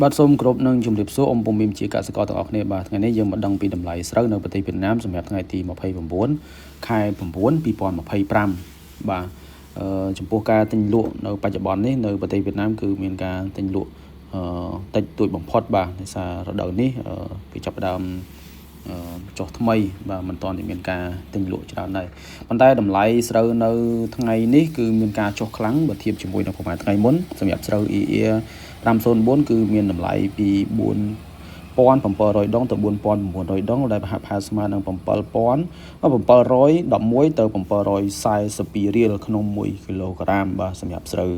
បាទសូមគោរពនឹងជំរាបសួរអ៊ំពុំមីមជាកសិករទាំងអស់គ្នាបាទថ្ងៃនេះយើងមកដឹងពីតម្លៃស្រូវនៅប្រទេសវៀតណាមសម្រាប់ថ្ងៃទី29ខែ9 2025បាទចំពោះការទិញលក់នៅបច្ចុប្បន្ននេះនៅប្រទេសវៀតណាមគឺមានការទិញលក់តិចតួចបំផុតបាទដោយសាររដូវនេះគឺចាប់ផ្ដើមចុះថ្មីបាទមិនទាន់មានការទិញលក់ច្រើនដែរប៉ុន្តែតម្លៃស្រូវនៅថ្ងៃនេះគឺមានការចុះខ្លាំងបើធៀបជាមួយនៅប្រហែលថ្ងៃមុនសម្រាប់ស្រូវ EA 504គឺមានតម្លៃពី4700ដងទៅ4900ដងដែលប្រហែលស្មើនឹង7711ទៅ742រៀលក្នុង1គីឡូក្រាមបាទសម្រាប់ស្រូវ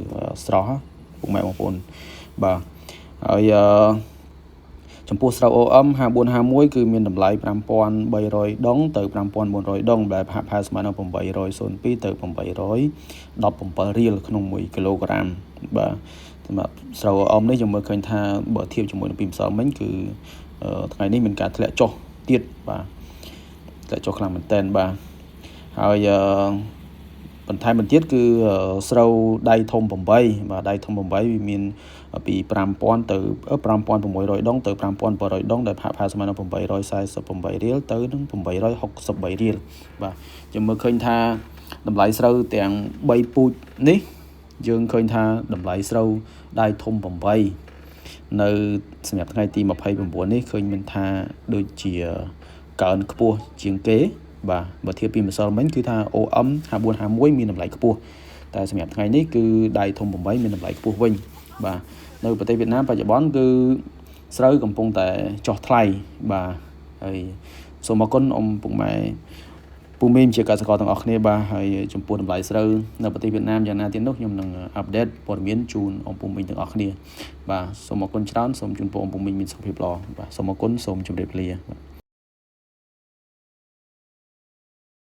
ស្រស់ពុកម៉ែបងប្អូនបាទហើយចំពោះស្រូវ OM 5451គឺមានតម្លៃ5300ដងទៅ5400ដងដែលប្រហែលស្មើនឹង802ទៅ817រៀលក្នុង1គីឡូក្រាមបាទសម្រាប់ស្រូវ OM នេះយើងមើលឃើញថាបើធៀបជាមួយនឹងពីម្សិលមិញគឺថ្ងៃនេះមានការធ្លាក់ចុះទៀតបាទធ្លាក់ចុះខ្លាំងមែនទែនបាទហើយបន្ថែមបន្ទៀតគឺស្រូវដៃធំ8បាទដៃធំ8វាមានពី5000ទៅ5600ដងទៅ5700ដងដែលប្រហែលស្មើនឹង848រៀលទៅនឹង863រៀលបាទយើងមើលឃើញថាតម្លៃស្រូវទាំង3ពូជនេះយើងឃើញថាតម្លៃស្រូវដៃធំ8នៅសម្រាប់ថ្ងៃទី29នេះឃើញមានថាដូចជាកើនខ្ពស់ជាងគេបាទបើធៀបពីម្សិលមិញគឺថា OM 5451មានតម្លៃខ្ពស់តែសម្រាប់ថ្ងៃនេះគឺដៃធំ8មានតម្លៃខ្ពស់វិញបាទនៅប្រទេសវៀតណាមបច្ចុប្បន្នគឺស្រូវកំពុងតែចុះថ្លៃបាទហើយសូមអរគុណអ៊ំពុកម៉ែពូមីមជាកសិករទាំងអស់គ្នាបាទហើយចំពោះតម្លៃស្រូវនៅប្រទេសវៀតណាមយ៉ាងណាទៀតនោះខ្ញុំនឹងអាប់ដេតព័ត៌មានជូនអ៊ំពុកមីមទាំងអស់គ្នាបាទសូមអរគុណច្រើនសូមជូនពរអ៊ំពុកមីមមានសុខភាពល្អបាទសូមអរគុណសូមជម្រាបលា